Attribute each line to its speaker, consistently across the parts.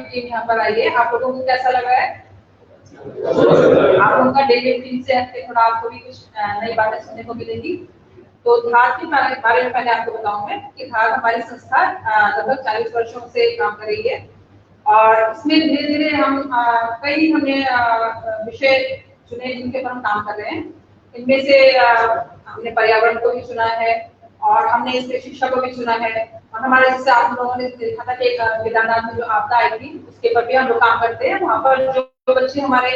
Speaker 1: Team यहाँ पर आई है। आप लोगों को कैसा लगा है? आप लोगों का डेली रूटीन से हटके थोड़ा आपको भी कुछ नई बातें सुनने को मिलेगी। तो धार के बारे में पहले आपको बताऊं मैं कि धार हमारी संस्था लगभग 40 वर्षों से काम कर रही है और इसमें धीरे धीरे हम कई हमने विषय चुने जिनके पर हम काम कर रहे हैं। इनमें से हमने पर्यावरण को भी चुना है और हमने इसके शिक्षा को भी चुना है और हमारे जैसे आप लोगों ने देखा था कि केदारनाथ में जो आपदा आई थी उसके पर भी हम लोग काम करते हैं। वहाँ पर जो बच्चे हमारे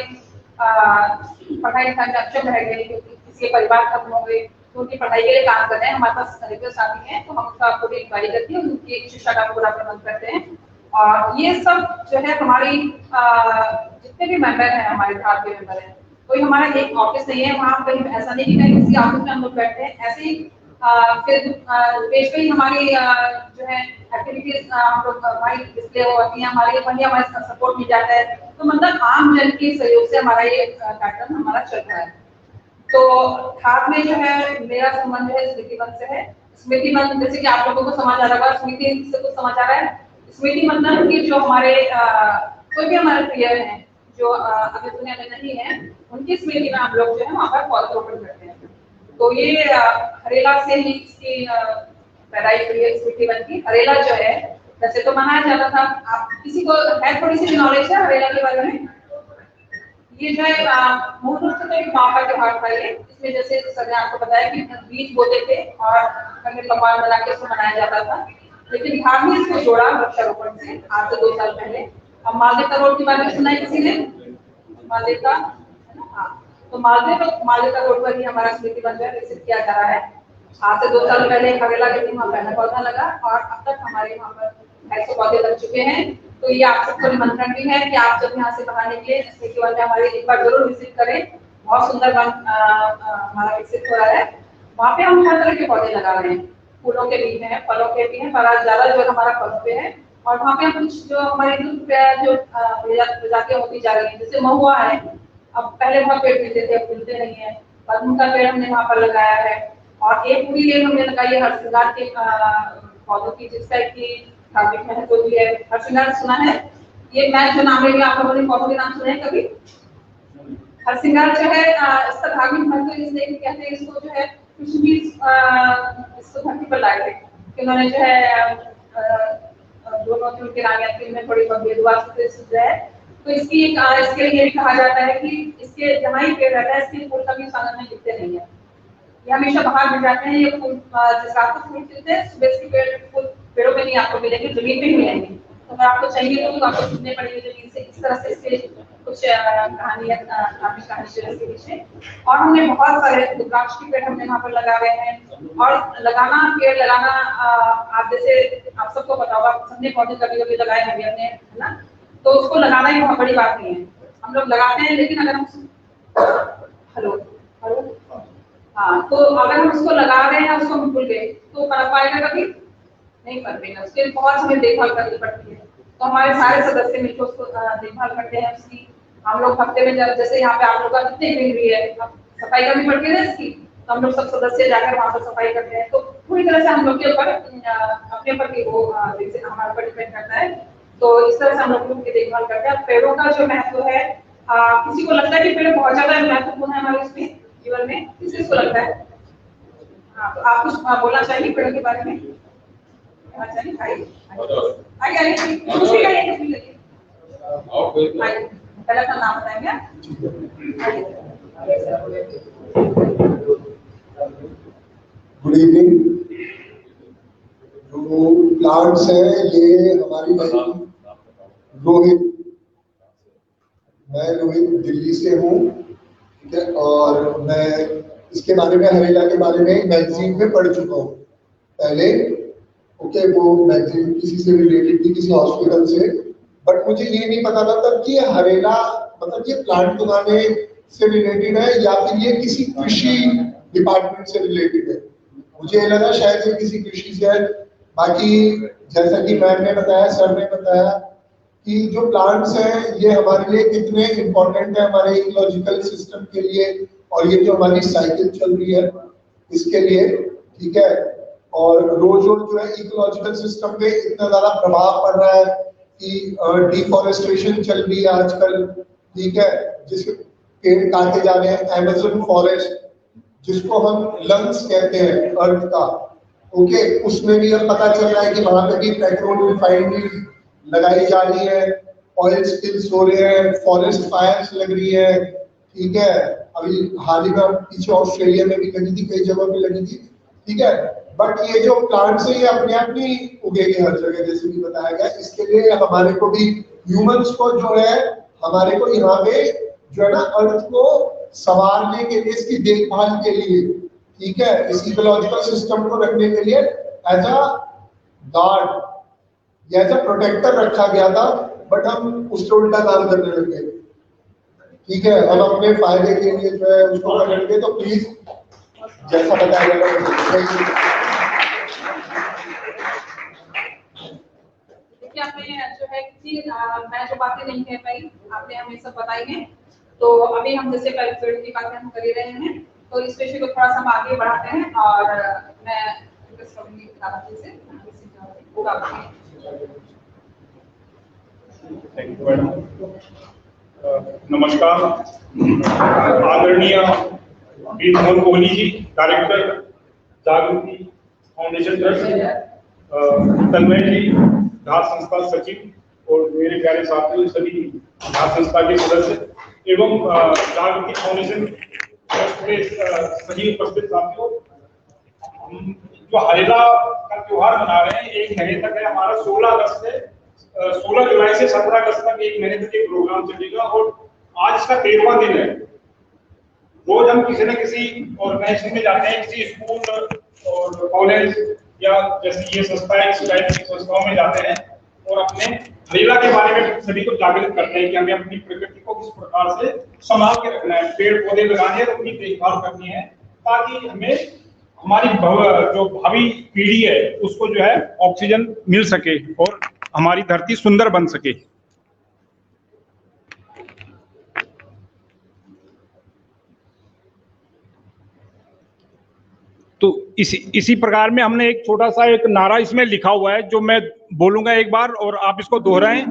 Speaker 1: पढ़ाई लिखाई में अक्षम रह गए क्योंकि किसी परिवार खत्म हो गए तो उनकी पढ़ाई के लिए काम कर रहे हैं। हमारे पास रेगुलर साथी हैं तो हम उनका पूरी इंक्वायरी करते हैं, उनकी शिक्षा का पूरा प्रबंध करते हैं। और ये सब जो है हमारी जितने भी मेंबर हैं हमारे धार के मेंबर हैं, कोई हमारा एक ऑफिस नहीं है वहाँ पे। ऐसा नहीं कि कहीं किसी ऑफिस में हम लोग बैठते हैं, ऐसे ही फिर पेज पे ही हमारी जो है एक्टिविटीज हम लोग हमारी डिस्प्ले होती है, वही हमारे सपोर्ट मिल जाता है। तो मतलब आम जन के सहयोग से हमारा ये कार्यक्रम हमारा चल रहा है। तो धार में जो है मेरा संबंध है स्मृति वन से है। स्मृति वन जैसे कि आप लोगों को समझ आ रहा है, स्मृति से कुछ समझ आ रहा है। स्मृति मतलब कि जो हमारे कोई भी हमारे प्लेयर हैं जो अभी दुनिया में नहीं है उनकी स्मृति में हम लोग जो है वहाँ पर पौधरोपण करते हैं। तो ये हरेला से ही इसकी पैदाइश हुई है स्मृति वन की। हरेला जो है वैसे तो मनाया जाता था, आप किसी को है थोड़ी सी नॉलेज है हरेला के बारे में? ये जो है मूल रूप से तो एक माँ का त्योहार था ये। इसमें जैसे सर ने आपको बताया कि बीज बोते थे और पकवान बना के उसको मनाया जाता था, लेकिन धार ने इसको जोड़ा वृक्षारोपण से आज से 2 साल पहले। अब मालदेव का रोड के बारे में सुना है किसी ने? मालदेव का है ना? हाँ, तो मालदेव का रोड पर ही हमारा स्मृति वन विकसित किया जा रहा है। आज से 2 साल पहले हरेला के दिन वहाँ पहला पौधा लगा और अब तक हमारे वहाँ पर 250 पौधे लग चुके हैं। तो ये आप सबको निमंत्रण भी है कि आप जब यहाँ से बाहर निकले स्मृति वन में हमारे एक बार जरूर विजिट करें। बहुत सुंदर वन हमारा विकसित हो रहा है। वहाँ पे हम हर तरह के पौधे लगा रहे हैं, फूलों के भी हैं, फलों के भी हैं, पर आज ज्यादा जो हमारा फलों पे है। और वहाँ पे कुछ जो हमारी जो प्रजातियां होती जा रही है, जैसे महुआ है, अब पहले बहुत पेड़ मिलते थे, अब मिलते नहीं है। पद्म का पेड़ हमने वहाँ पर लगाया है और एक पूरी लेन हमने लगाई है हरसिंगार के पौधों की, जिस टाइप की धार्मिक महत्व भी है। हरसिंगार सुना है? ये मैं जो नाम लेंगे आप लोगों ने पौधों के नाम सुने हैं कभी? हरसिंगार जो है इसका धार्मिक महत्व इसलिए कहते हैं इसको जो है कृष्ण जी इसको धरती पर लाए थे कि उन्होंने जो है दोनों की उनके रानियां में थोड़ी भेदभाव से है। तो इसके लिए कहा जाता है कि इसके जहाँ ही पेड़ रहता है इसके फूल कभी उस आंगन में दिखते नहीं है, ये हमेशा बाहर मिल जाते हैं। ये फूल जिस रात को फूल खिलते हैं सुबह के फूल पेड़ों पे नहीं आपको मिलेंगे, जमीन पे ही मिलेंगे। तो अगर आपको चाहिए तो आपको सुनने पड़ेगी जमीन से। इस तरह से इसके कुछ कहानी है, धार्मिक कहानी इसके पीछे। और हमने बहुत सारे रुद्राक्ष के पेड़ हमने वहाँ पर लगा रहे हैं। और पेड़ लगाना आप जैसे आप सबको पता होगा, सबने पौधे कभी कभी लगाए हैं हमने, है ना? तो उसको लगाना ही बहुत बड़ी बात नहीं है, हम लोग लगाते हैं। लेकिन अगर हम हेलो हाँ, तो अगर हम उसको लगा रहे हैं उसको हम भूल गए तो कर पाएगा कभी नहीं कर देगा, उसके बहुत हमें देखभाल करनी पड़ती है। तो हमारे सारे सदस्य मिलकर उसको देखभाल करते हैं उसकी। हम लोग हफ्ते में जैसे यहाँ पे आप लोग का कितने ग्रीनरी है, सफाई करनी पड़ती है इसकी, तो हम लोग सब सदस्य जाकर वहाँ पर सफाई करते हैं। तो पूरी तरह से हम लोग के ऊपर अपने ऊपर भी वो हमारे ऊपर डिपेंड करता है। तो इस तरह से हम लोग उनकी देखभाल करते हैं। पेड़ों का जो महत्व है, किसी को लगता है कि पेड़ बहुत ज्यादा महत्वपूर्ण है हमारे इसमें जीवन में, किसी को लगता है? हाँ, तो आप कुछ बोलना चाहिए पेड़ों के बारे में? पहला का नाम बताएंगे।
Speaker 2: Good evening. जो प्लांट्स है ये हमारी रोहित, मैं रोहित दिल्ली से हूँ, ठीक है। और मैं इसके बारे में हरेला के बारे में मैगजीन में पढ़ चुका हूँ पहले। ओके, वो मैगजीन किसी से रिलेटेड थी, किसी हॉस्पिटल से, बट मुझे ये नहीं पता था तब कि हरेला मतलब ये प्लांट उगाने से रिलेटेड है या फिर ये किसी कृषि डिपार्टमेंट से रिलेटेड है। मुझे लगा शायद ये किसी कृषि से है। बाकी जैसा कि मैम ने बताया, सर ने बताया कि जो प्लांट्स हैं ये हमारे लिए कितने इम्पोर्टेंट है हमारे इकोलॉजिकल सिस्टम के लिए, और ये जो हमारी साइकिल चल रही है इसके लिए, ठीक है। और रोज रोज जो है इकोलॉजिकल सिस्टम पे इतना ज्यादा प्रभाव पड़ रहा है कि डिफॉरेस्टेशन चल रही है आजकल, ठीक है, जिसके पेड़ काटे जा रहे हैं, अमेज़न फॉरेस्ट जिसको हम लंग्स कहते हैं अर्थ का, ओके, उसमें भी अब पता चल रहा है कि वहां पे भी पेट्रोल रिफाइनरी लगाई जा रही है, ऑयल स्पिल्स हो रहे हैं, फॉरेस्ट फायर्स लग रही है, ठीक है, अभी हाल ही में पीछे ऑस्ट्रेलिया में भी लगी थी, कई जगहों पे लगी थी, ठीक है। बट ये जो प्लांट्स है ये अपने आप नहीं उगेंगे हर जगह, जैसे भी बताया गया, इसके लिए हमारे को भी ह्यूमंस को जो है, हमारे को यहाँ पे जो है ना अर्थ को संवारने के लिए, इसकी देखभाल के लिए, ठीक है, इस इकोलॉजिकल सिस्टम को रखने के लिए एज अ गार्ड या एज अ प्रोटेक्टर रखा गया था, बट हम उससे उल्टा काम करने लगे, ठीक है, हम अपने फायदे के लिए जो है उसको करेंगे। तो प्लीज जैसा बताया गया
Speaker 1: आपने जो है कि मैं जो बातें नहीं कह पाई आपने हमें सब बताई हैं, तो अभी हम जैसे पहले पेड़ की बातें हम कर ही रहे हैं, तो इस विषय को थोड़ा सा हम आगे बढ़ाते हैं और मैं रिक्वेस्ट करूंगी दादाजी से
Speaker 3: थैंक यू मैडम। नमस्कार, आदरणीय वीर मोहन कोहली जी, डायरेक्टर जागृति फाउंडेशन ट्रस्ट, तन्मय जी, धार संस्था सचिव और मेरे प्यारे साथियों, सभी धार संस्था के सदस्य एवं जागृति फाउंडेशन ट्रस्ट के सभी उपस्थित साथियों, हम जो हरेला का त्योहार मना रहे हैं, एक महीने तक है हमारा, 16 अगस्त से 16 जुलाई से 17 अगस्त तक एक महीने तक एक प्रोग्राम चलेगा और आज इसका 13वां दिन है। रोज हम किसी न किसी ऑर्गेनाइजेशन में जाते हैं, किसी स्कूल और कॉलेज या जैसे ये संस्थाएं, इस टाइप की संस्थाओं में जाते हैं और अपने हरेला के बारे में सभी को जागरूक करते हैं कि हमें अपनी प्रकृति को किस प्रकार से संभाल के रखना है, पेड़ पौधे लगाने हैं और उनकी देखभाल करनी है, ताकि हमें हमारी जो भावी पीढ़ी है उसको जो है ऑक्सीजन मिल सके और हमारी धरती सुंदर बन सके। तो इसी प्रकार में हमने एक छोटा सा एक नारा इसमें लिखा हुआ है, जो मैं बोलूंगा एक बार और आप इसको दोहराएं।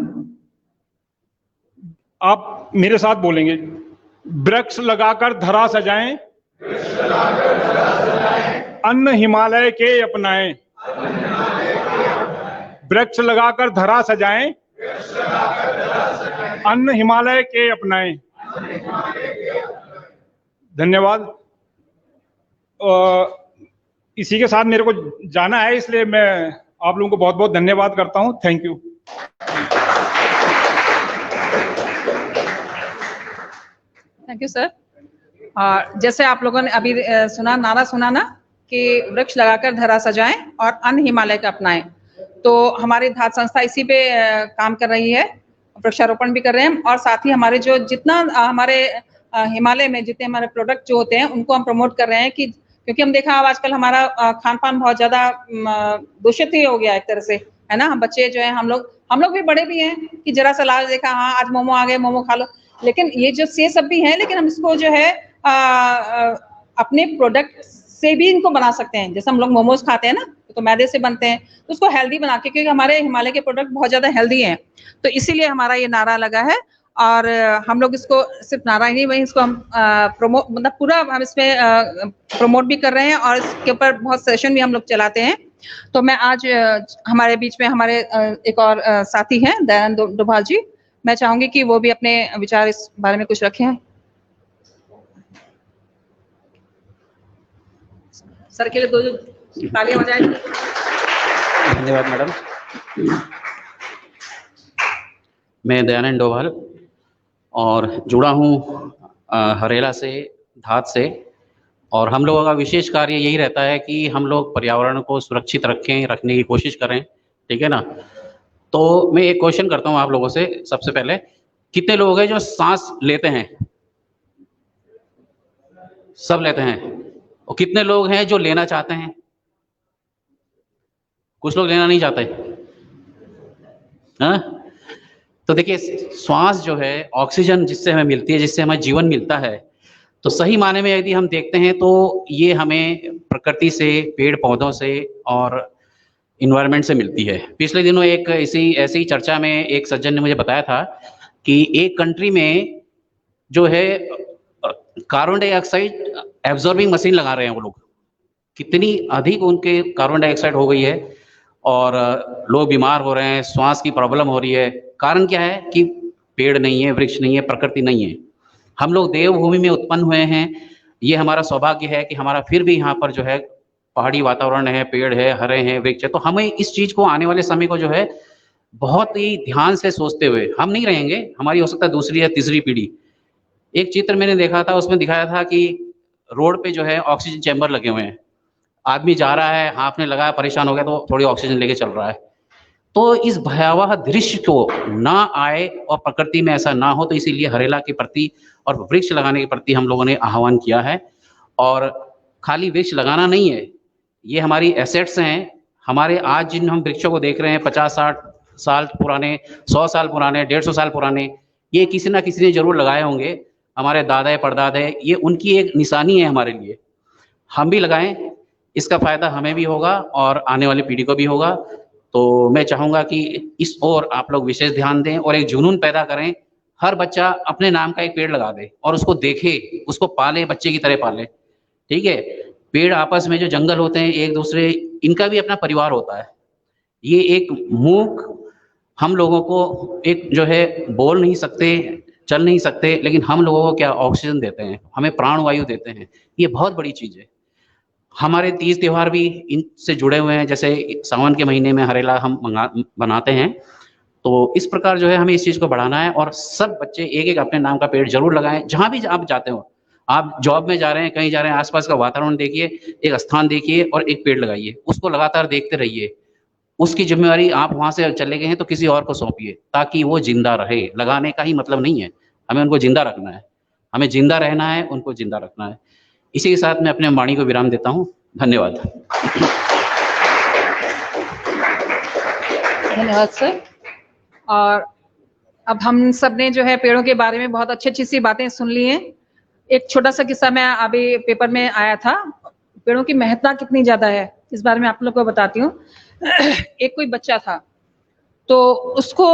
Speaker 3: आप मेरे साथ बोलेंगे, वृक्ष लगाकर धरा सजाएं, अन्न हिमालय के अपनाएं, वृक्ष लगाकर धरा सजाएं, अन्न हिमालय के अपनाएं। धन्यवाद। इसी के साथ मेरे को जाना है, इसलिए मैं आप लोगों को बहुत बहुत धन्यवाद करता हूं। Thank you.
Speaker 1: Thank you sir. जैसे आप लोगों ने अभी सुना, नारा सुना ना कि वृक्ष लगाकर धरा सजाएं और अन्न हिमालय का अपनाएं, तो हमारी धार संस्था इसी पे काम कर रही है, वृक्षारोपण भी कर रहे हैं और साथ ही हमारे जो जितना हमारे हिमालय में जितने हमारे प्रोडक्ट जो होते हैं उनको हम प्रमोट कर रहे हैं, कि क्योंकि हम देखा अब आजकल हमारा खान पान बहुत ज्यादा दूषित ही हो गया एक तरह से, है ना। हम बच्चे जो है, हम लोग भी बड़े भी हैं कि जरा सा लाल देखा, हाँ आज मोमो आ गए, मोमो खा लो, लेकिन ये जो से सब भी है, लेकिन हम इसको जो है अपने प्रोडक्ट से भी इनको बना सकते हैं। जैसे हम लोग मोमोज खाते हैं ना, तो मैदे से बनते हैं, तो उसको हेल्दी बना के, क्योंकि हमारे हिमालय के प्रोडक्ट बहुत ज्यादा हेल्दी हैं, तो इसीलिए हमारा ये नारा लगा है। और हम लोग इसको सिर्फ नारा ही नहीं, वही इसको हम प्रमोट, मतलब पूरा हम इसमें प्रमोट भी कर रहे हैं और इसके ऊपर बहुत सेशन भी हम लोग चलाते हैं। तो मैं आज हमारे बीच में हमारे एक और साथी हैं, दयानंद डोभाल जी, मैं चाहूंगी कि वो भी अपने विचार इस बारे में कुछ रखें। सर के लिए दो तालियां हो जाए।
Speaker 4: धन्यवाद मैडम। मैं दयानंद डोभाल और जुड़ा हूँ हरेला से, धात से, और हम लोगों का विशेष कार्य यही रहता है कि हम लोग पर्यावरण को सुरक्षित रखने की कोशिश करें, ठीक है ना। तो मैं एक क्वेश्चन करता हूँ आप लोगों से। सबसे पहले, कितने लोग हैं जो सांस लेते हैं? सब लेते हैं। और कितने लोग हैं जो लेना चाहते हैं? कुछ लोग लेना नहीं चाहते, हाँ। तो देखिए, श्वास जो है, ऑक्सीजन जिससे हमें मिलती है, जिससे हमें जीवन मिलता है, तो सही माने में यदि हम देखते हैं तो ये हमें प्रकृति से, पेड़ पौधों से और इन्वायरमेंट से मिलती है। पिछले दिनों एक ऐसी चर्चा में एक सज्जन ने मुझे बताया था कि एक कंट्री में जो है कार्बन डाइऑक्साइड एब्जॉर्बिंग मशीन लगा रहे हैं वो लोग, कितनी अधिक उनके कार्बन डाइऑक्साइड हो गई है और लोग बीमार हो रहे हैं, श्वास की प्रॉब्लम हो रही है। कारण क्या है कि पेड़ नहीं है, वृक्ष नहीं है, प्रकृति नहीं है। हम लोग देवभूमि में उत्पन्न हुए हैं, ये हमारा सौभाग्य है कि हमारा फिर भी यहाँ पर जो है पहाड़ी वातावरण है, पेड़ है, हरे हैं, वृक्ष है। तो हमें इस चीज को आने वाले समय को जो है बहुत ही ध्यान से सोचते हुए, हम नहीं रहेंगे, हमारी हो सकता है दूसरी या तीसरी पीढ़ी। एक चित्र मैंने देखा था, उसमें दिखाया था कि रोड पे जो है ऑक्सीजन चैम्बर लगे हुए हैं, आदमी जा रहा है, हाफने लगा, परेशान हो गया तो थोड़ी ऑक्सीजन लेके चल रहा है। तो इस भयावह दृश्य को ना आए और प्रकृति में ऐसा ना हो, तो इसीलिए हरेला के प्रति और वृक्ष लगाने के प्रति हम लोगों ने आह्वान किया है। और खाली वृक्ष लगाना नहीं है, ये हमारी एसेट्स हैं। हमारे आज जिन हम वृक्षों को देख रहे हैं 50-60 साल पुराने, 100 साल पुराने, 150 साल पुराने, ये किसी ना किसी ने जरूर लगाए होंगे, हमारे दादा परदादे, ये उनकी एक निशानी है हमारे लिए। हम भी लगाएं, इसका फायदा हमें भी होगा और आने वाली पीढ़ी को भी होगा। तो मैं चाहूँगा कि इस ओर आप लोग विशेष ध्यान दें और एक जुनून पैदा करें। हर बच्चा अपने नाम का एक पेड़ लगा दे और उसको देखे, उसको पाले, बच्चे की तरह पाले, ठीक है। पेड़ आपस में जो जंगल होते हैं एक दूसरे, इनका भी अपना परिवार होता है। ये एक मूक हम लोगों को एक जो है बोल नहीं सकते, चल नहीं सकते, लेकिन हम लोगों को क्या ऑक्सीजन देते हैं, हमें प्राणवायु देते हैं। ये बहुत बड़ी चीज़ है। हमारे तीज त्योहार भी इनसे जुड़े हुए हैं, जैसे सावन के महीने में हरेला हम बनाते हैं। तो इस प्रकार जो है हमें इस चीज़ को बढ़ाना है और सब बच्चे एक एक अपने नाम का पेड़ जरूर लगाएं। जहाँ भी आप जाते हो, आप जॉब में जा रहे हैं, कहीं जा रहे हैं, आसपास का वातावरण देखिए, एक स्थान देखिए और एक पेड़ लगाइए, उसको लगातार देखते रहिए। उसकी जिम्मेवारी आप वहाँ से चले गए हैं तो किसी और को सौंपिए, ताकि वो जिंदा रहे। लगाने का ही मतलब नहीं है, हमें उनको जिंदा रखना है, हमें जिंदा रहना है, उनको जिंदा रखना है। इसी के साथ मैं अपने वाणी को विराम देता हूँ। धन्यवाद।
Speaker 1: धन्यवाद सर। और अब हम सब ने जो है पेड़ों के बारे में बहुत अच्छी सी बातें सुन ली हैं। एक छोटा सा किस्सा मैं अभी पेपर में आया था, पेड़ों की महत्ता कितनी ज्यादा है इस बारे में आप लोग को बताती हूँ। एक कोई बच्चा था, तो उसको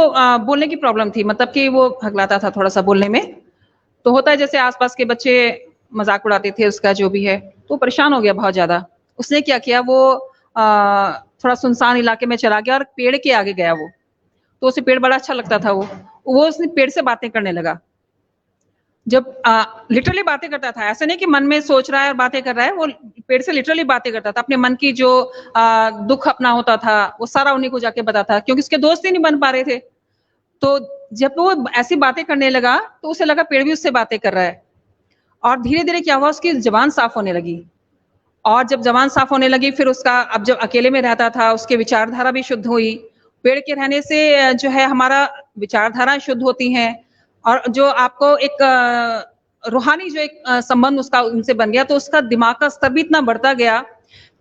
Speaker 1: बोलने की प्रॉब्लम थी, मतलब कि वो हकलाता था थोड़ा सा बोलने में। तो होता है जैसे आसपास के बच्चे मजाक उड़ाते थे उसका, जो भी है, तो परेशान हो गया बहुत ज्यादा। उसने क्या किया, वो थोड़ा सुनसान इलाके में चला गया और पेड़ के आगे गया वो। तो उसे पेड़ बड़ा अच्छा लगता था, वो उसने पेड़ से बातें करने लगा। जब लिटरली बातें करता था, ऐसा नहीं कि मन में सोच रहा है और बातें कर रहा है, वो पेड़ से लिटरली बातें करता था। अपने मन की जो दुख अपना होता था वो सारा उन्हीं को जाके बताता, क्योंकि उसके दोस्त ही नहीं बन पा रहे थे। तो जब वो ऐसी बातें करने लगा तो उसे लगा पेड़ भी उससे बातें कर रहा है, और धीरे धीरे क्या हुआ, उसकी जबान साफ होने लगी। और जब जबान साफ होने लगी, फिर उसका, अब जब अकेले में रहता था, उसकी विचारधारा भी शुद्ध हुई। पेड़ के रहने से जो है हमारा विचारधारा शुद्ध होती हैं, और जो आपको एक रूहानी जो एक संबंध उसका उनसे बन गया, तो उसका दिमाग का स्तर भी इतना बढ़ता गया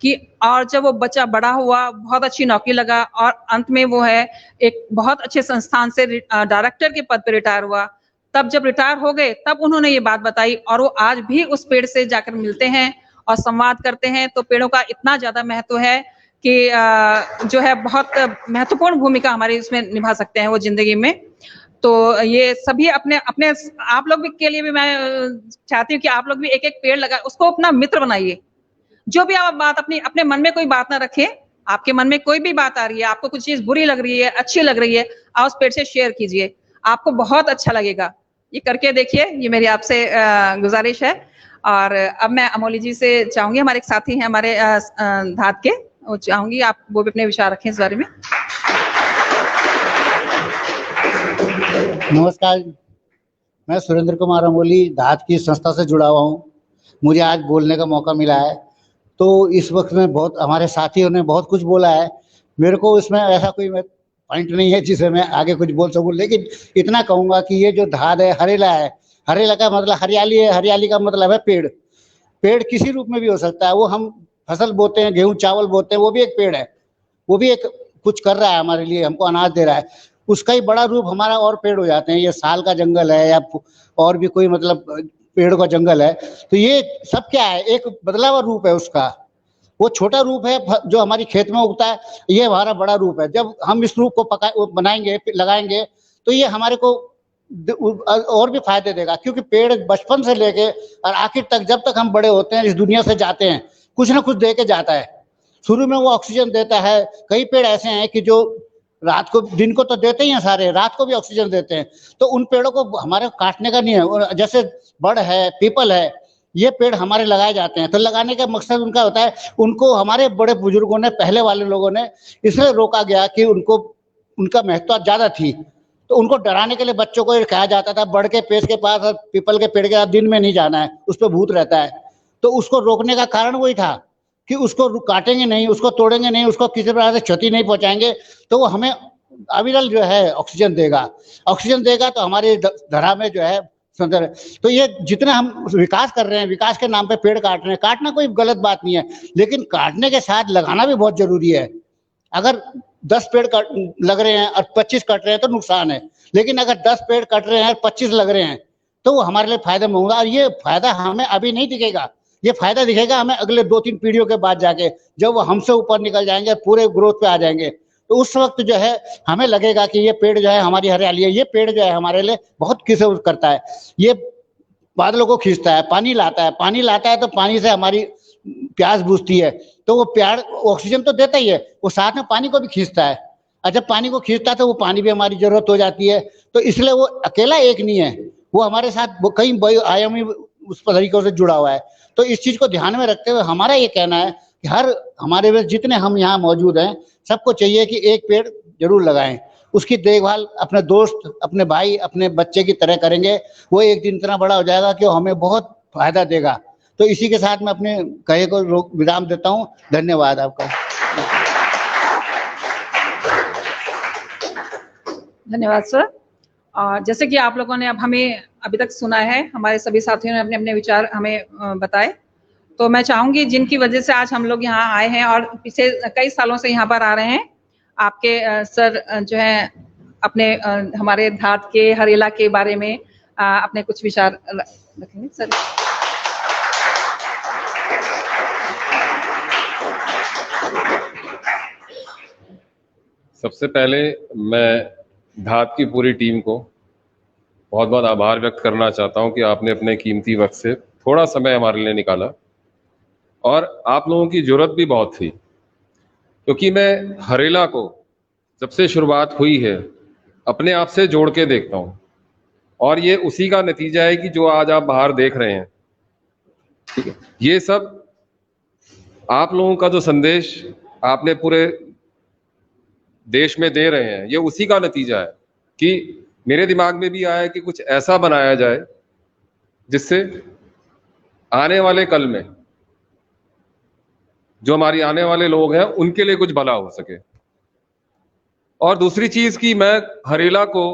Speaker 1: कि, और जब वो बच्चा बड़ा हुआ, बहुत अच्छी नौकरी लगा, और अंत में वो है एक बहुत अच्छे संस्थान से डायरेक्टर के पद पर रिटायर हुआ। तब जब रिटायर हो गए, तब उन्होंने ये बात बताई, और वो आज भी उस पेड़ से जाकर मिलते हैं और संवाद करते हैं। तो पेड़ों का इतना ज्यादा महत्व है कि जो है बहुत महत्वपूर्ण भूमिका हमारी इसमें निभा सकते हैं वो जिंदगी में। तो ये सभी अपने अपने आप लोग भी के लिए भी मैं चाहती हूँ कि आप लोग भी एक एक पेड़ लगा, उसको अपना मित्र बनाइए। जो भी आप बात अपने मन में कोई बात ना रखें, आपके मन में कोई भी बात आ रही है, आपको कुछ चीज बुरी लग रही है, अच्छी लग रही है, आप उस पेड़ से शेयर कीजिए, आपको बहुत अच्छा लगेगा। ये करके देखिए, ये मेरी आपसे गुजारिश है। और अब मैं अमोली जी से चाहूंगी, हमारे एक साथी हैं हमारे धात के, वो चाहूंगी आप वो भी अपने विचार रखें इस बारे में।
Speaker 5: नमस्कार, मैं सुरेंद्र कुमार अमोली धात की संस्था से जुड़ा हुआ हूँ। मुझे आज बोलने का मौका मिला है, तो इस वक्त में बहुत हमारे साथियों ने बहुत कुछ बोला है। मेरे को इसमें ऐसा कोई पॉइंट नहीं है जिसे मैं आगे कुछ बोल सकूं, लेकिन इतना कहूँगा कि ये जो धात है, हरेला है, हरेला का मतलब हरियाली है, हरियाली का मतलब है पेड़। पेड़ किसी रूप में भी हो सकता है। वो हम फसल बोते हैं, गेहूँ चावल बोते हैं, वो भी एक पेड़ है, वो भी एक कुछ कर रहा है हमारे लिए, हमको अनाज दे रहा है। उसका ही बड़ा रूप हमारा और पेड़ हो जाते हैं। ये साल का जंगल है या और भी कोई मतलब पेड़ का जंगल है, तो ये सब क्या है, एक बदला हुआ रूप है उसका। वो छोटा रूप है जो हमारी खेत में उगता है, ये हमारा बड़ा रूप है। जब हम इस रूप को बनाएंगे, लगाएंगे, तो ये हमारे को और भी फायदे देगा, क्योंकि पेड़ बचपन से लेके और आखिर तक, जब तक हम बड़े होते हैं, इस दुनिया से जाते हैं, कुछ ना कुछ दे के जाता है। शुरू में वो ऑक्सीजन देता है। कई पेड़ ऐसे हैं कि जो रात को, दिन को तो देते ही हैं सारे, रात को भी ऑक्सीजन देते हैं। तो उन पेड़ों को हमारे काटने का नहीं है। जैसे बड़ है, पीपल है, ये पेड़ हमारे लगाए जाते हैं। तो लगाने का मकसद उनका होता है, उनको हमारे बड़े बुजुर्गों ने, पहले वाले लोगों ने इसलिए रोका गया कि उनको, उनका महत्व ज्यादा थी, तो उनको डराने के लिए बच्चों को कहा जाता था बड़ के पेड़ के पास और पीपल के पेड़ के पास दिन में नहीं जाना है, उस पर भूत रहता है। तो उसको रोकने का कारण वही था कि उसको काटेंगे नहीं, उसको तोड़ेंगे नहीं, उसको किसी प्रकार से क्षति नहीं पहुंचाएंगे, तो वो हमें अविरल जो है ऑक्सीजन देगा। ऑक्सीजन देगा तो हमारी धरा में जो है सुंदर है। तो ये जितना हम विकास कर रहे हैं, विकास के नाम पे पेड़ काट रहे हैं, काटना कोई गलत बात नहीं है, लेकिन काटने के साथ लगाना भी बहुत जरूरी है। अगर 10 पेड़ लग रहे हैं और 25 कट रहे हैं तो नुकसान है, लेकिन अगर 10 पेड़ कट रहे हैं और 25 लग रहे हैं तो वो हमारे लिए फायदेमंद होगा। और ये फायदा हमें अभी नहीं दिखेगा, ये फायदा दिखेगा हमें अगले 2-3 पीढ़ियों के बाद जाके, जब वो हमसे ऊपर निकल जाएंगे, पूरे ग्रोथ पे आ जाएंगे, तो उस वक्त जो है हमें लगेगा कि ये पेड़ जो है हमारी हरियाली है। ये पेड़ जो है हमारे लिए बहुत किस्म करता है। ये बादलों को खींचता है, पानी लाता है, पानी लाता है तो पानी से हमारी प्यास बुझती है, तो वो पेड़ ऑक्सीजन तो देता ही है, वो साथ में पानी को भी खींचता है। और जब पानी को खींचता है तो वो पानी भी हमारी जरूरत हो जाती है। तो इसलिए वो अकेला एक नहीं है, वो हमारे साथ कई आयामी उस तरीकों से जुड़ा हुआ है। तो इस चीज को ध्यान में रखते हुए हमारा ये कहना है कि हर हमारे में जितने हम यहाँ मौजूद हैं, सबको चाहिए कि एक पेड़ जरूर लगाएं। उसकी देखभाल अपने दोस्त, अपने भाई, अपने बच्चे की तरह करेंगे, वो एक दिन इतना बड़ा हो जाएगा कि वो हमें बहुत फायदा देगा। तो इसी के साथ मैं अपने कहे को विराम देता हूँ। धन्यवाद आपका।
Speaker 1: धन्यवाद सर। और जैसे कि आप लोगों ने अब हमें अभी तक सुना है, हमारे सभी साथियों ने अपने अपने विचार हमें बताए, तो मैं चाहूंगी जिनकी वजह से आज हम लोग यहाँ आए हैं और पिछले कई सालों से यहाँ पर आ रहे हैं, आपके सर जो है अपने हमारे धात के हरेला के बारे में अपने कुछ विचार रखेंगे। सर
Speaker 6: सबसे पहले मैं धात की पूरी टीम को बहुत बहुत आभार व्यक्त करना चाहता हूं कि आपने अपने कीमती वक्त से थोड़ा समय हमारे लिए निकाला, और आप लोगों की जरूरत भी बहुत थी, क्योंकि मैं हरेला को जब से शुरुआत हुई है अपने आप से जोड़ के देखता हूं, और ये उसी का नतीजा है कि जो आज आप बाहर देख रहे हैं, ठीक है, ये सब आप लोगों का जो संदेश आपने पूरे देश में दे रहे हैं, ये उसी का नतीजा है कि मेरे दिमाग में भी आया कि कुछ ऐसा बनाया जाए जिससे आने वाले कल में जो हमारी आने वाले लोग हैं उनके लिए कुछ भला हो सके। और दूसरी चीज कि मैं हरेला को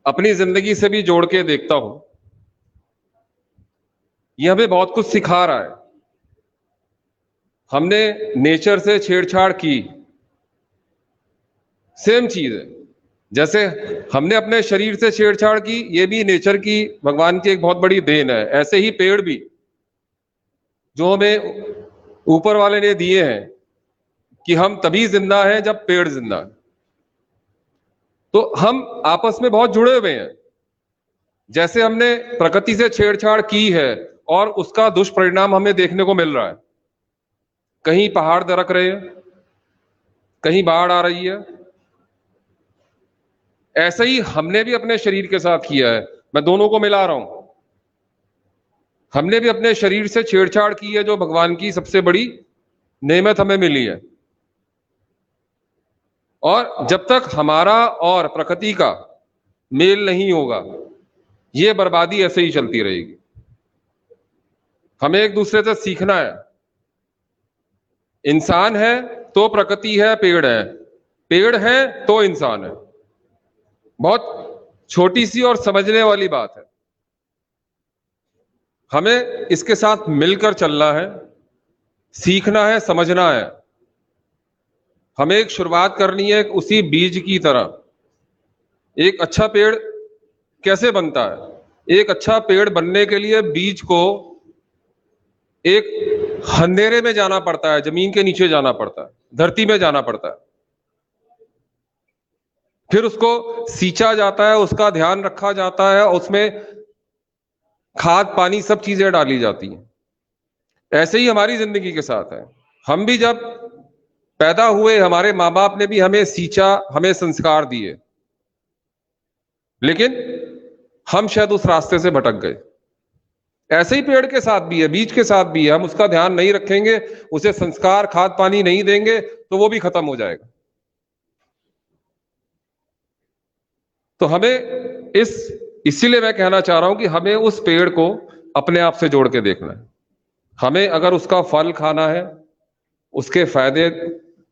Speaker 6: अपनी जिंदगी से भी जोड़ के देखता हूं, यह हमें बहुत कुछ सिखा रहा है। हमने नेचर से छेड़छाड़ की, सेम चीज है, जैसे हमने अपने शरीर से छेड़छाड़ की, ये भी नेचर की, भगवान की एक बहुत बड़ी देन है। ऐसे ही पेड़ भी जो हमें ऊपर वाले ने दिए हैं कि हम तभी जिंदा हैं जब पेड़ जिंदा है, तो हम आपस में बहुत जुड़े हुए हैं। जैसे हमने प्रकृति से छेड़छाड़ की है और उसका दुष्परिणाम हमें देखने को मिल रहा है, कहीं पहाड़ दरक रहे हैं, कहीं बाढ़ आ रही है, ऐसे ही हमने भी अपने शरीर के साथ किया है। मैं दोनों को मिला रहा हूं, हमने भी अपने शरीर से छेड़छाड़ की है, जो भगवान की सबसे बड़ी नेमत हमें मिली है। और जब तक हमारा और प्रकृति का मेल नहीं होगा, ये बर्बादी ऐसे ही चलती रहेगी। हमें एक दूसरे से सीखना है। इंसान है तो प्रकृति है, पेड़ है तो इंसान है। बहुत छोटी सी और समझने वाली बात है। हमें इसके साथ मिलकर चलना है, सीखना है, समझना है। हमें एक शुरुआत करनी है उसी बीज की तरह। एक अच्छा पेड़ कैसे बनता है? एक अच्छा पेड़ बनने के लिए बीज को एक अंधेरे में जाना पड़ता है, जमीन के नीचे जाना पड़ता है, धरती में जाना पड़ता है, फिर उसको सींचा जाता है, उसका ध्यान रखा जाता है, उसमें खाद पानी सब चीजें डाली जाती हैं। ऐसे ही हमारी जिंदगी के साथ है। हम भी जब पैदा हुए, हमारे माँ बाप ने भी हमें सींचा, हमें संस्कार दिए, लेकिन हम शायद उस रास्ते से भटक गए। ऐसे ही पेड़ के साथ भी है, बीज के साथ भी है। हम उसका ध्यान नहीं रखेंगे, उसे संस्कार खाद पानी नहीं देंगे तो वो भी खत्म हो जाएगा। तो हमें इसीलिए मैं कहना चाह रहा हूं कि हमें उस पेड़ को अपने आप से जोड़ के देखना है। हमें अगर उसका फल खाना है, उसके फायदे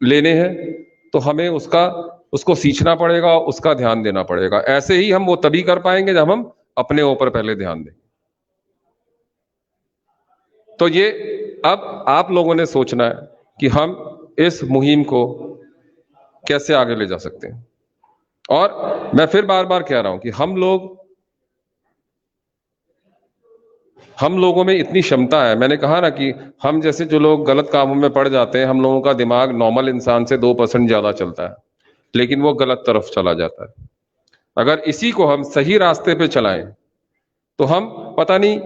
Speaker 6: लेने हैं, तो हमें उसको सींचना पड़ेगा, उसका ध्यान देना पड़ेगा। ऐसे ही हम वो तभी कर पाएंगे जब हम अपने ऊपर पहले ध्यान दें। तो ये अब आप लोगों ने सोचना है कि हम इस मुहिम को कैसे आगे ले जा सकते हैं। और मैं फिर बार बार कह रहा हूं कि हम लोगों में इतनी क्षमता है। मैंने कहा ना कि हम जैसे जो लोग गलत कामों में पड़ जाते हैं, हम लोगों का दिमाग नॉर्मल इंसान से 2% ज्यादा चलता है, लेकिन वो गलत तरफ चला जाता है। अगर इसी को हम सही रास्ते पे चलाएं तो हम पता नहीं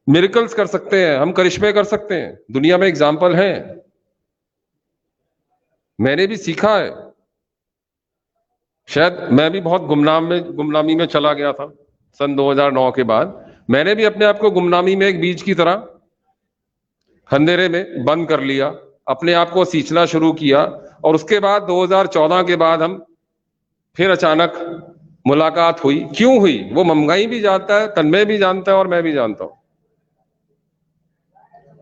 Speaker 6: मिरेकल्स कर सकते हैं, हम करिश्मे कर सकते हैं। दुनिया में एग्जाम्पल हैं, मैंने भी सीखा है। शायद मैं भी बहुत गुमनामी में चला गया था सन 2009 के बाद। मैंने भी अपने आप को गुमनामी में एक बीज की तरह अंधेरे में बंद कर लिया, अपने आप को सींचना शुरू किया। और उसके बाद 2014 के बाद हम फिर अचानक मुलाकात हुई। क्यों हुई वो मंगाई भी जानता है, तन्मय भी जानता है और मैं भी जानता हूं।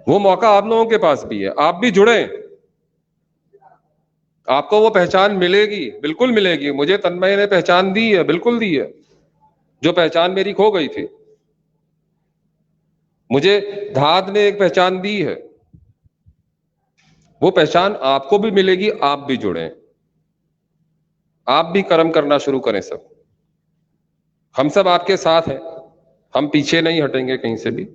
Speaker 6: वो मौका आप लोगों के पास भी है, आप भी जुड़े, आपको वो पहचान मिलेगी, बिल्कुल मिलेगी। मुझे तन्मय ने पहचान दी है, बिल्कुल दी है, जो पहचान मेरी खो गई थी। मुझे धात ने एक पहचान दी है, वो पहचान आपको भी मिलेगी। आप भी जुड़े, आप भी कर्म करना शुरू करें। हम सब आपके साथ हैं, हम पीछे नहीं हटेंगे कहीं से भी।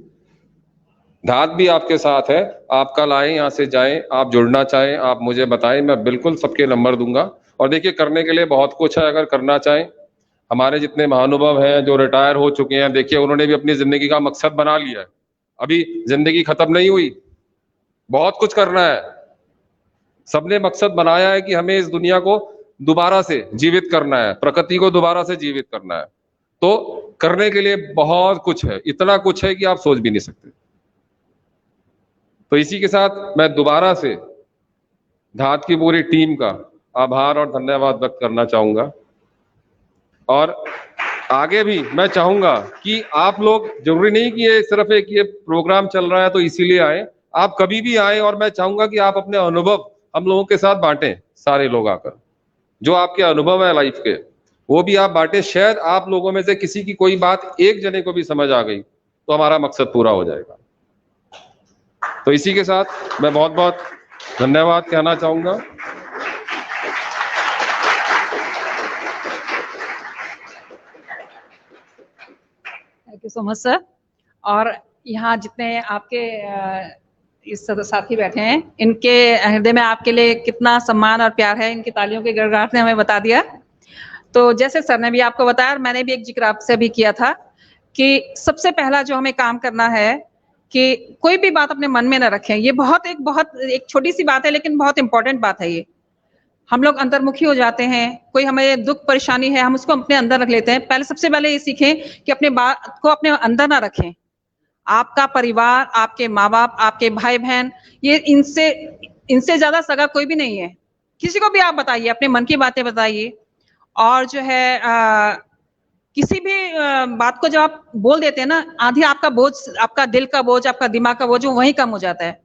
Speaker 6: धात भी आपके साथ है। आप कल आए, यहां से जाएं, आप जुड़ना चाहें आप मुझे बताएं, मैं बिल्कुल सबके नंबर दूंगा। और देखिए, करने के लिए बहुत कुछ है अगर करना चाहें। हमारे जितने महानुभव हैं जो रिटायर हो चुके हैं, देखिए उन्होंने भी अपनी जिंदगी का मकसद बना लिया है। अभी जिंदगी खत्म नहीं हुई, बहुत कुछ करना है। सबने मकसद बनाया है कि हमें इस दुनिया को दोबारा से जीवित करना है, प्रकृति को दोबारा से जीवित करना है। तो करने के लिए बहुत कुछ है, इतना कुछ है कि आप सोच भी नहीं सकते। तो इसी के साथ मैं दोबारा से धात की पूरी टीम का आभार और धन्यवाद व्यक्त करना चाहूंगा। और आगे भी मैं चाहूंगा कि आप लोग, जरूरी नहीं कि ये सिर्फ एक ये प्रोग्राम चल रहा है तो इसीलिए आए, आप कभी भी आए। और मैं चाहूंगा कि आप अपने अनुभव हम लोगों के साथ बांटें। सारे लोग आकर जो आपके अनुभव है लाइफ के, वो भी आप बांटें। शायद आप लोगों में से किसी की कोई बात एक जने को भी समझ आ गई तो हमारा मकसद पूरा हो जाएगा। तो इसी के साथ मैं बहुत बहुत धन्यवाद कहना चाहूंगा।
Speaker 1: Thank you so much sir. और यहाँ जितने आपके इस साथी बैठे हैं, इनके हृदय में आपके लिए कितना सम्मान और प्यार है, इनकी तालियों के गड़गड़ाहट ने हमें बता दिया। तो जैसे सर ने भी आपको बताया और मैंने भी एक जिक्र आपसे भी किया था कि सबसे पहला जो हमें काम करना है कि कोई भी बात अपने मन में ना रखें। ये बहुत एक छोटी सी बात है, लेकिन बहुत इंपॉर्टेंट बात है। ये हम लोग अंतर्मुखी हो जाते हैं, कोई हमें दुख परेशानी है हम उसको अपने अंदर रख लेते हैं। पहले सबसे पहले ये सीखें कि अपने बात को अपने अंदर ना रखें। आपका परिवार, आपके माँ बाप, आपके भाई बहन, ये इनसे ज्यादा सगा कोई भी नहीं है। किसी को भी आप बताइए, अपने मन की बातें बताइए। और जो है किसी भी बात को जब आप बोल देते हैं ना, आधी आपका बोझ, आपका दिल का बोझ, आपका दिमाग का बोझ, वो वहीं कम हो जाता है।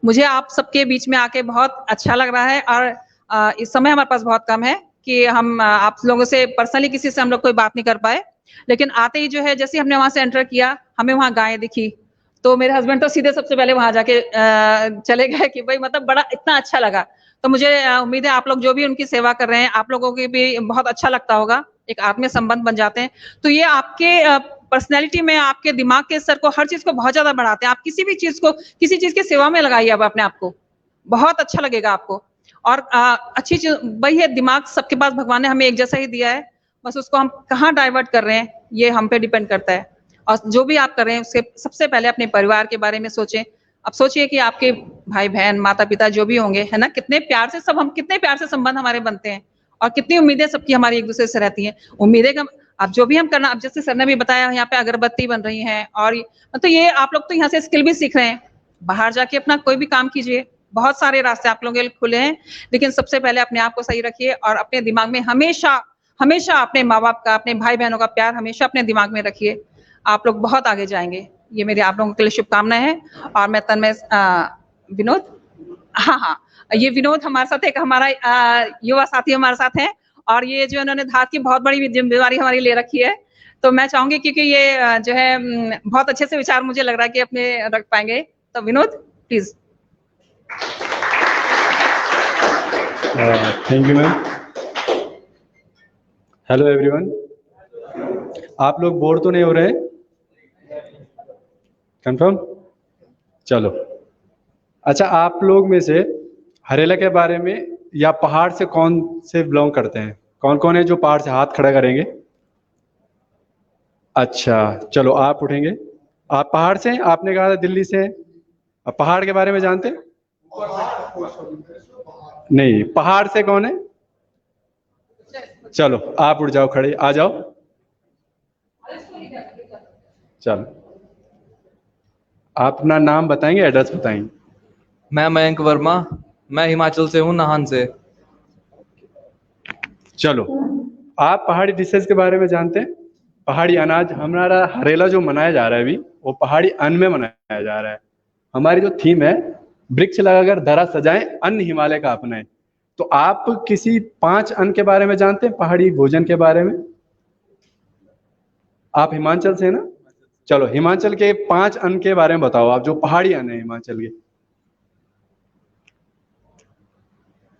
Speaker 1: मुझे आप सबके बीच में आके बहुत अच्छा लग रहा है। और इस समय हमारे पास बहुत कम है कि हम आप लोगों से पर्सनली किसी से हम लोग कोई बात नहीं कर पाए। लेकिन आते ही जो है, जैसे हमने वहां से एंटर किया, हमें वहां गायें दिखी, तो मेरे हस्बैंड तो सीधे सबसे पहले वहां जाके चले गए कि भाई मतलब बड़ा इतना अच्छा लगा। तो मुझे उम्मीद है आप लोग जो भी उनकी सेवा कर रहे हैं, आप लोगों की भी बहुत अच्छा लगता होगा, एक आत्मीय संबंध बन जाते हैं। तो ये आपके पर्सनैलिटी में आपके दिमाग के स्तर को, हर चीज को बहुत ज्यादा बढ़ाते हैं। आप किसी भी चीज को, किसी चीज की सेवा में लगाइए अब अपने आप को, बहुत अच्छा लगेगा आपको। और अच्छी चीज वही है, दिमाग सबके पास भगवान ने हमें एक जैसा ही दिया है, बस उसको हम कहाँ डाइवर्ट कर रहे हैं ये हम पे डिपेंड करता है। और जो भी आप कर रहे हैं उसके सबसे पहले अपने परिवार के बारे में सोचें। अब सोचिए कि आपके भाई बहन, माता पिता जो भी होंगे, है ना, कितने प्यार से सब, हम कितने प्यार से संबंध हमारे बनते हैं और कितनी उम्मीदें सबकी हमारी एक दूसरे से रहती हैं। उम्मीदें का अब जो भी हम करना, अब जैसे सर ने भी बताया यहाँ पे अगरबत्ती बन रही है, और तो ये आप लोग तो यहाँ से स्किल भी सीख रहे हैं, बाहर जाके अपना कोई भी काम कीजिए, बहुत सारे रास्ते आप लोगों के लिए खुले हैं। लेकिन सबसे पहले अपने आप को सही रखिए और अपने दिमाग में हमेशा हमेशा अपने माँ बाप का, अपने भाई बहनों का प्यार हमेशा अपने दिमाग में रखिए। आप लोग बहुत आगे जाएंगे, ये मेरी आप लोगों के लिए शुभकामनाएं हैं। और मैं तन्मय, विनोद, हाँ, ये विनोद हमारे साथ एक हमारा युवा साथी हमारे साथ हैं, और ये जो इन्होंने धात की बहुत बड़ी जिम्मेदारी हमारी ले रखी है, तो मैं चाहूंगी क्योंकि ये जो है बहुत अच्छे से विचार मुझे लग रहा है कि अपने रख पाएंगे, तो Vinod please.
Speaker 7: Thank you ma'am. Hello everyone, आप लोग बोर तो नहीं हो रहे? कंफर्म? चलो, अच्छा, आप लोग में से हरेला के बारे में या पहाड़ से कौन से बिलोंग करते हैं? कौन कौन है जो पहाड़ से? हाथ खड़ा करेंगे। अच्छा, चलो आप उठेंगे। आप पहाड़ से हैं? आपने कहा था दिल्ली से हैं। आप पहाड़ के बारे में जानते हैं? नहीं, पहाड़ से कौन है? चलो आप उठ जाओ, खड़े आ जाओ। चलो, आप अपना नाम बताएंगे, एड्रेस बताएंगे।
Speaker 8: मैं मयंक वर्मा, मैं हिमाचल से हूँ, नाहन से।
Speaker 7: चलो, आप पहाड़ी डिशेस के बारे में जानते हैं? पहाड़ी अनाज, हमारा हरेला जो मनाया जा रहा है अभी, वो पहाड़ी अन्न में मनाया जा रहा है। हमारी जो थीम है, वृक्ष लगाकर धरा सजाएं, अन्न हिमालय का अपनाएं। तो आप किसी 5 अन्न के बारे में जानते हैं, पहाड़ी भोजन के बारे में? आप हिमाचल से है ना? चलो, हिमाचल के 5 अन्न के बारे में बताओ आप, जो पहाड़ी अन्न है हिमाचल के।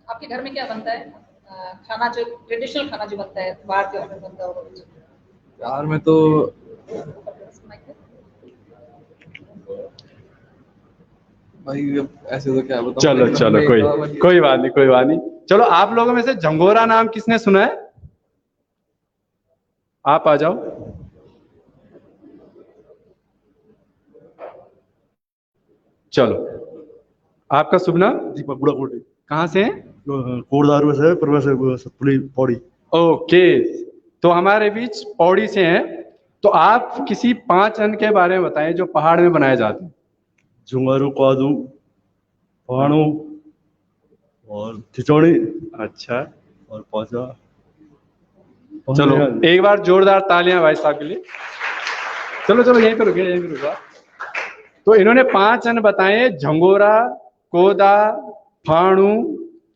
Speaker 1: आपके घर में क्या बनता है खाना, जो ट्रेडिशनल खाना जो बनता है बाहर के ऑर्डर बनता है?
Speaker 8: बिहार में तो भाई ऐसे तो क्या बताऊं।
Speaker 7: चलो चलो, कोई बात नहीं, कोई बात नहीं। चलो, आप लोगों में से झंगोरा नाम किसने सुना है? आप आ जाओ। चलो, आपका शुभ नाम?
Speaker 9: दीपक बुढ़ाकोटे।
Speaker 7: कहाँ से हैं?
Speaker 9: कोटदारू से, सतपुली, पौड़ी।
Speaker 7: ओके, तो हमारे बीच पौड़ी से हैं। तो आप किसी 5 अन्न के बारे में बताएं जो पहाड़ में बनाए जाते हैं।
Speaker 9: झुंगारू, कादू, फाणू और खिचौड़ी।
Speaker 7: अच्छा,
Speaker 9: और पाचा।
Speaker 7: चलो, एक बार जोरदार तालियां भाई साहब के लिए। चलो चलो, यहीं पे रुके, यहीं पे रुका। तो इन्होंने 5 अन्न बताए, झंगोरा, कोदा, फाणू,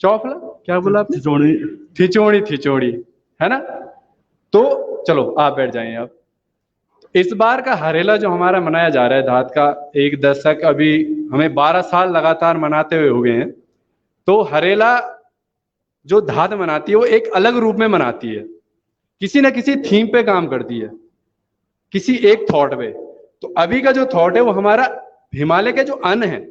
Speaker 7: चौफला, क्या बोला आपने? खिचौड़ी, खिचौड़ी, है ना? तो चलो आप बैठ जाइए। आप इस बार का हरेला जो हमारा मनाया जा रहा है, धात का 1 दशक, अभी हमें 12 साल लगातार मनाते हुए हो गए हैं। तो हरेला जो धात मनाती है वो एक अलग रूप में मनाती है, किसी न किसी थीम पे काम करती है, किसी एक थॉट पे। तो अभी का जो थॉट है वो हमारा हिमालय के जो अन्न है,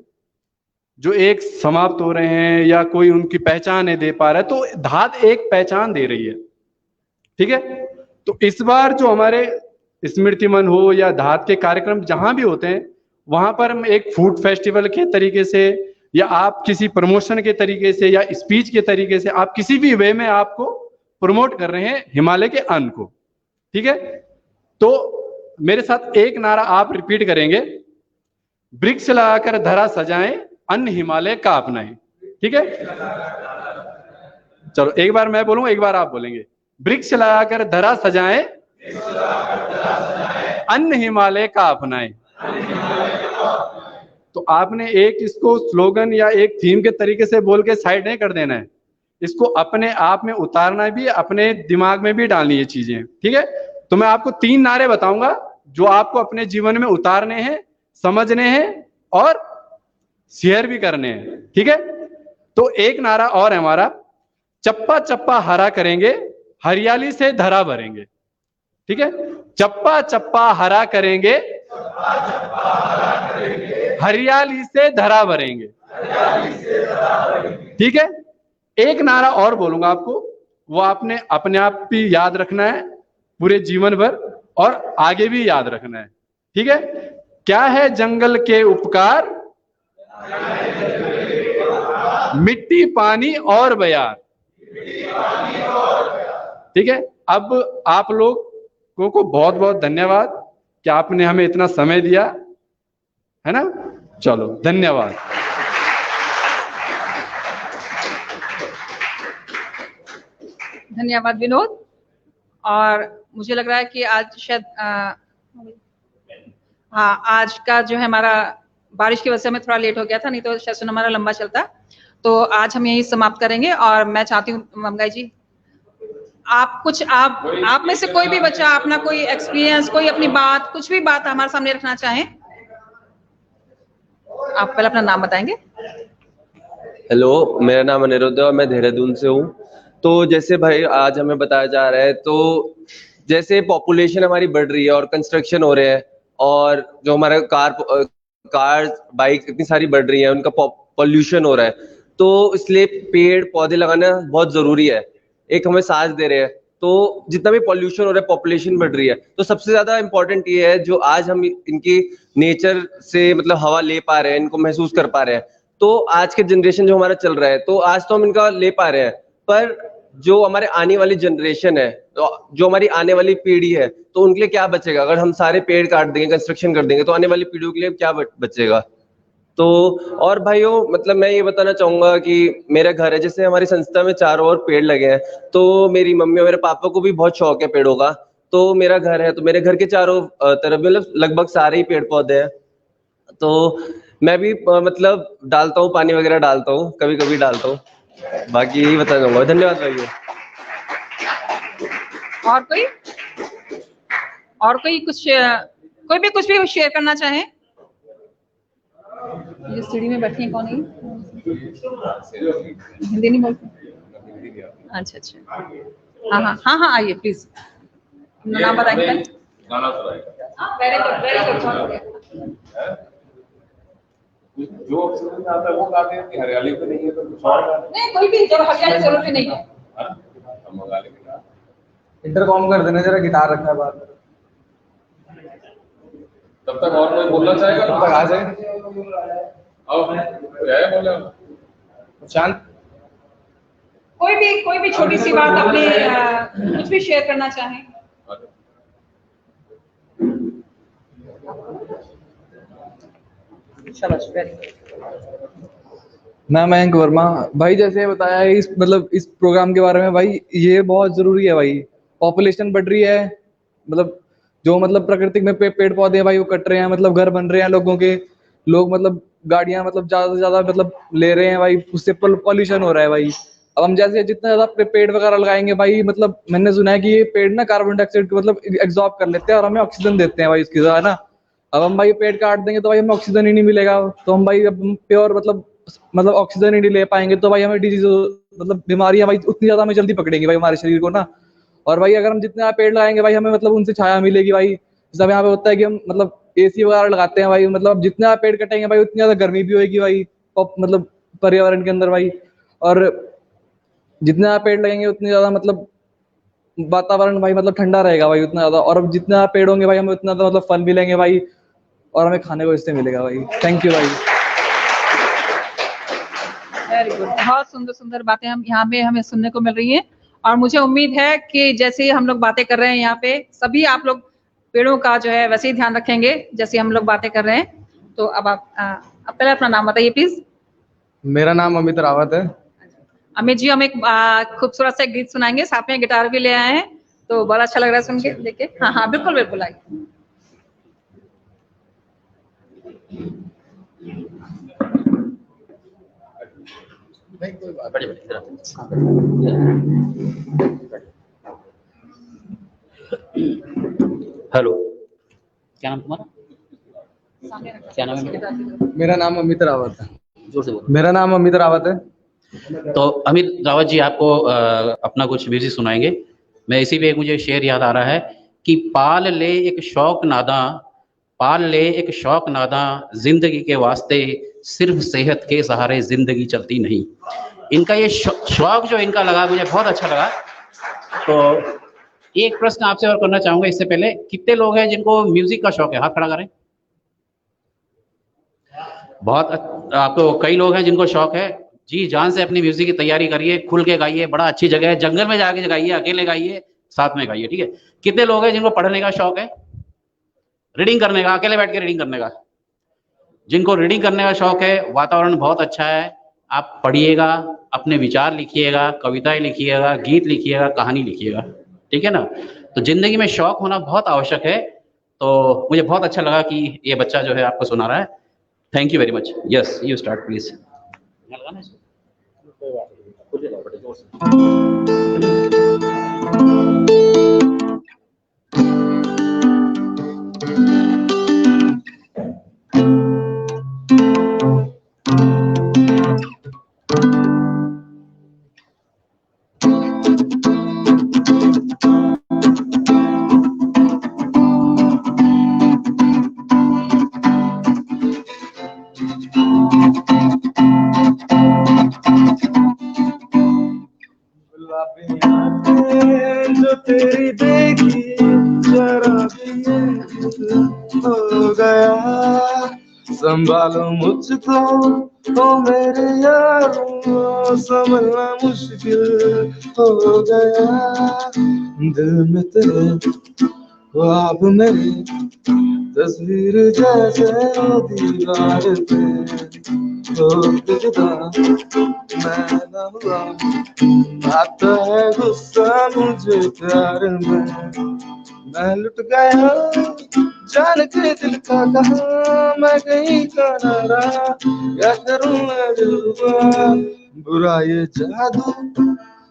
Speaker 7: जो एक समाप्त हो रहे हैं या कोई उनकी पहचान नहीं दे पा रहा है, तो धात एक पहचान दे रही है। ठीक है, तो इस बार जो हमारे स्मृति मन हो या धात के कार्यक्रम जहां भी होते हैं, वहां पर हम एक फूड फेस्टिवल के तरीके से, या आप किसी प्रमोशन के तरीके से, या स्पीच के तरीके से, आप किसी भी वे में आपको प्रमोट कर रहे हैं हिमालय के अन्न को। ठीक है, तो मेरे साथ एक नारा आप रिपीट करेंगे, वृक्ष लगाकर धरा सजाएं, अन्न हिमालय का अपनाएं। ठीक है, चलो, एक बार मैं बोलूंगा, एक बार आप बोलेंगे। वृक्ष लगाकर धरा सजाएं, अन्न हिमालय का अपनाएं। तो आपने एक इसको स्लोगन या एक थीम के तरीके से बोल के साइड नहीं कर देना है, इसको अपने आप में उतारना भी, अपने दिमाग में भी डालनी है चीजें। ठीक है, तो मैं आपको 3 नारे बताऊंगा जो आपको अपने जीवन में उतारने हैं, समझने हैं और शेयर भी करने हैं। ठीक है, तो एक नारा और है हमारा, चप्पा चप्पा हरा करेंगे, हरियाली से धरा भरेंगे। ठीक है, चप्पा चप्पा हरा करेंगे, हरियाली से धरा भरेंगे। ठीक है, एक नारा और बोलूंगा आपको, वो आपने अपने आप भी याद रखना है पूरे जीवन भर और आगे भी याद रखना है। ठीक है, क्या है जंगल के उपकार, मिट्टी पानी और बयार। ठीक है, अब आप लोगों को बहुत बहुत धन्यवाद कि आपने हमें इतना समय दिया, है ना। चलो, धन्यवाद।
Speaker 1: धन्यवाद विनोद। और मुझे लग रहा है कि आज शायद हाँ, आज का जो है हमारा बारिश की वजह से हमें थोड़ा लेट हो गया था, नहीं तो सेशन हमारा लंबा चलता। तो आज हम यही समाप्त करेंगे और मैं चाहती हूँ मंगाई जी, आप कुछ आप में से कोई भी बच्चा अपना कोई एक्सपीरियंस, कोई अपनी बात, कुछ भी बात हमारे सामने रखना चाहें। आप पहले अपना नाम बताएंगे।
Speaker 10: हेलो, मेरा नाम अनिरुद्ध है और मैं देहरादून से हूँ। तो जैसे भाई आज हमें बताया जा रहा है, तो जैसे पॉपुलेशन हमारी बढ़ रही है और कंस्ट्रक्शन हो रहे हैं और जो हमारे कार बाइक इतनी सारी बढ़ रही है, उनका पॉल्यूशन हो रहा है, तो इसलिए पेड़ पौधे लगाना बहुत जरूरी है। एक हमें सांस दे रहे हैं, तो जितना भी पॉल्यूशन हो रहा है, पॉपुलेशन बढ़ रही है, तो सबसे ज्यादा इंपॉर्टेंट ये है जो आज हम इनकी नेचर से मतलब हवा ले पा रहे हैं, इनको महसूस कर पा रहे हैं। तो आज के जनरेशन जो हमारा चल रहा है, तो आज तो हम इनका ले पा रहे हैं, पर जो हमारे आने वाली जनरेशन है, तो जो हमारी आने वाली पीढ़ी है, तो उनके लिए क्या बचेगा। अगर हम सारे पेड़ काट देंगे, कंस्ट्रक्शन कर देंगे, तो आने वाली पीढ़ियों के लिए क्या बचेगा। तो और भाइयों, मतलब मैं ये बताना चाहूंगा कि मेरा घर है, जैसे हमारी संस्था में चारों ओर पेड़ लगे हैं, तो मेरी मम्मी और मेरे पापा को भी बहुत शौक है पेड़ों का। तो मेरा घर है, तो मेरे घर के चारों तरफ मतलब लगभग सारे ही पेड़ पौधे हैं। तो मैं भी मतलब डालता हूँ, पानी वगैरह डालता हूँ, कभी कभी डालता हूँ। बाकी यही बताना चाहूंगा। धन्यवाद भाइयों।
Speaker 1: और कोई कुछ भी शेयर करना चाहे। ये सीढ़ी में बैठी है कौन है? हिंदी नहीं बोलते? अच्छा, हाँ, आइए प्लीज, नाम बताएंगे। Very good.
Speaker 6: जो ऑक्सीजन आता है वो गाते हैं कि हरियाली पे नहीं है तो कुछ और
Speaker 1: नहीं, कोई भी जब हरियाली जरूरी नहीं है।
Speaker 6: हम मंगा लेंगे।
Speaker 8: इंटरकॉम कर देना, जरा गिटार रखा है बाहर।
Speaker 6: तब तक और कोई बोलना चाहेगा?
Speaker 8: तब तक आ जाए।
Speaker 6: शांत।
Speaker 1: कोई भी छोटी सी बात अपनी कुछ भी शेयर करना चाहें।
Speaker 8: मैं मयंक वर्मा। भाई जैसे बताया है इस प्रोग्राम के बारे में, भाई ये बहुत जरूरी है। भाई पॉपुलेशन बढ़ रही है, मतलब जो मतलब प्रकृति में पेड़ पौधे भाई वो कट रहे हैं, मतलब घर बन रहे हैं लोगों के, लोग मतलब गाड़ियां मतलब ज्यादा से ज्यादा मतलब ले रहे हैं भाई, उससे पॉल्यूशन हो रहा है भाई। अब हम जैसे जितना ज्यादा पेड़ वगैरह लगाएंगे भाई, मतलब मैंने सुना है कि ये पेड़ ना कार्बन डाइऑक्साइड को मतलब एब्जॉर्ब कर लेते हैं और हमें ऑक्सीजन देते हैं भाई इसकी है ना। अब हम भाई पेड़ काट देंगे तो भाई हमें ऑक्सीजन ही नहीं मिलेगा, तो हम भाई अब प्योर मतलब ऑक्सीजन ही नहीं ले पाएंगे, तो भाई हमें डिजीज मतलब बीमारियां भाई उतनी ज्यादा हमें जल्दी पकड़ेंगी भाई हमारे शरीर को ना। और भाई अगर हम जितने पेड़ लगाएंगे भाई हमें मतलब उनसे छाया मिलेगी भाई। जब यहाँ पे होता है कि हम मतलब एसी वगैरह लगाते हैं भाई, मतलब जितने आप पेड़ कटेंगे भाई उतनी ज्यादा गर्मी भी होगी भाई मतलब पर्यावरण के अंदर भाई। और जितने आप पेड़ लगेंगे उतनी ज्यादा मतलब वातावरण भाई मतलब ठंडा रहेगा भाई उतना ज्यादा। और जितने आप पेड़ होंगे भाई हमें उतना ज्यादा मतलब फल मिलेंगे भाई और हमें खाने को इससे मिलेगा भाई। थैंक यू भाई।
Speaker 1: Very good. बहुत सुंदर सुंदर बातें हम यहाँ पे हमें सुनने को मिल रही हैं और मुझे उम्मीद है कि जैसे हम लोग बातें कर रहे हैं यहाँ पे, सभी आप लोग पेड़ों का जो है वैसे ही ध्यान रखेंगे जैसे हम लोग बातें कर रहे हैं। तो अब आप पहले अपना नाम बताइए प्लीज।
Speaker 8: मेरा नाम अमित रावत है।
Speaker 1: अमित जी, हम एक खूबसूरत सा गीत सुनाएंगे, साथ में गिटार भी ले आए हैं, तो बड़ा अच्छा लग रहा है सुन के, देखे। हाँ, बिल्कुल बिल्कुल आइए।
Speaker 4: हेलो, क्या नाम तुम्हारा? क्या नाम है?
Speaker 8: मेरा नाम अमित रावत है।
Speaker 4: जोर से बोलो।
Speaker 8: मेरा नाम अमित रावत है।
Speaker 4: तो अमित रावत जी आपको अपना कुछ म्यूजिक सुनाएंगे। मैं इसी पे मुझे शेर याद आ रहा है कि पाल ले एक शौक नादा, पाल ले एक शौक नादा, जिंदगी के वास्ते सिर्फ सेहत के सहारे जिंदगी चलती नहीं। इनका ये शौक जो इनका लगा मुझे बहुत अच्छा लगा। तो एक प्रश्न आपसे और करना चाहूंगा इससे पहले, कितने लोग हैं जिनको म्यूजिक का शौक है? हाथ खड़ा करें। बहुत आपको कई लोग हैं जिनको शौक है। जी जान से अपनी म्यूजिक की तैयारी करिए, खुल के गाइए, बड़ा अच्छी जगह है, जंगल में जाके गाइए, अकेले गाइए, साथ में गाइए, ठीक है। कितने लोग हैं जिनको पढ़ने का शौक है, रीडिंग करने का, अकेले बैठ के रीडिंग करने का? जिनको रीडिंग करने का शौक है, वातावरण बहुत अच्छा है, आप पढ़िएगा, अपने विचार लिखिएगा, कविताएं लिखिएगा, गीत लिखिएगा, कहानी लिखिएगा, ठीक है ना। तो जिंदगी में शौक होना बहुत आवश्यक है। तो मुझे बहुत अच्छा लगा कि ये बच्चा जो है आपको सुना रहा है। Thank you very much. Yes you start please.
Speaker 11: जो तेरी देखी जरा भी हो गया, संभालो मुझको ओ मेरे यारों, संभलना मुश्किल हो गया। दिल में तेरे ख्वाब मेरी तस्वीर जैसे दीवार पे, तो जुदा मैं ना हुआ, आता है गुस्सा मुझे प्यार में। मैं लुट गया जान के दिल का कहा, मैं कहीं का ना रहा, क्या करूं मैं जुबा, बुरा ये जादू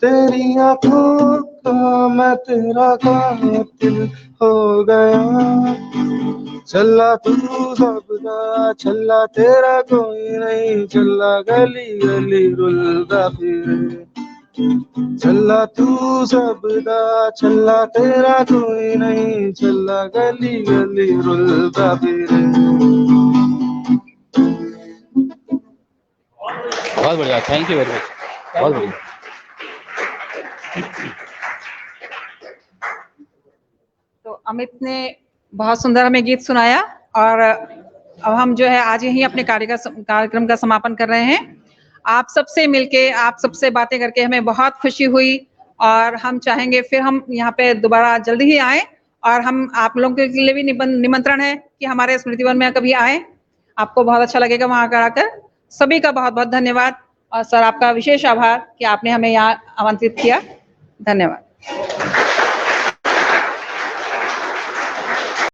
Speaker 11: तेरी आंखों का, मैं तेरा कातिल हो गया। चला तू सबदा चला, तेरा कोई नहीं चला, गली गली रुलदा फिरे। चला तू सबदा चला, तेरा कोई नहीं चला, गली गली रुलदा फिरे।
Speaker 4: बहुत बढ़िया, थैंक यू वेरी मच, बहुत बढ़िया।
Speaker 1: तो अमित ने बहुत सुंदर हमें गीत सुनाया और अब हम जो है आज यहीं अपने कार्यक्रम का समापन कर रहे हैं। आप सबसे मिलके, आप सबसे बातें करके हमें बहुत खुशी हुई और हम चाहेंगे फिर हम यहाँ पे दोबारा जल्दी ही आए और हम आप लोगों के लिए भी निमंत्रण है कि हमारे स्मृति वन में कभी आए, आपको बहुत अच्छा लगेगा वहाँ आकर। सभी का बहुत बहुत धन्यवाद और सर आपका विशेष आभार कि आपने हमें यहाँ आमंत्रित किया। धन्यवाद।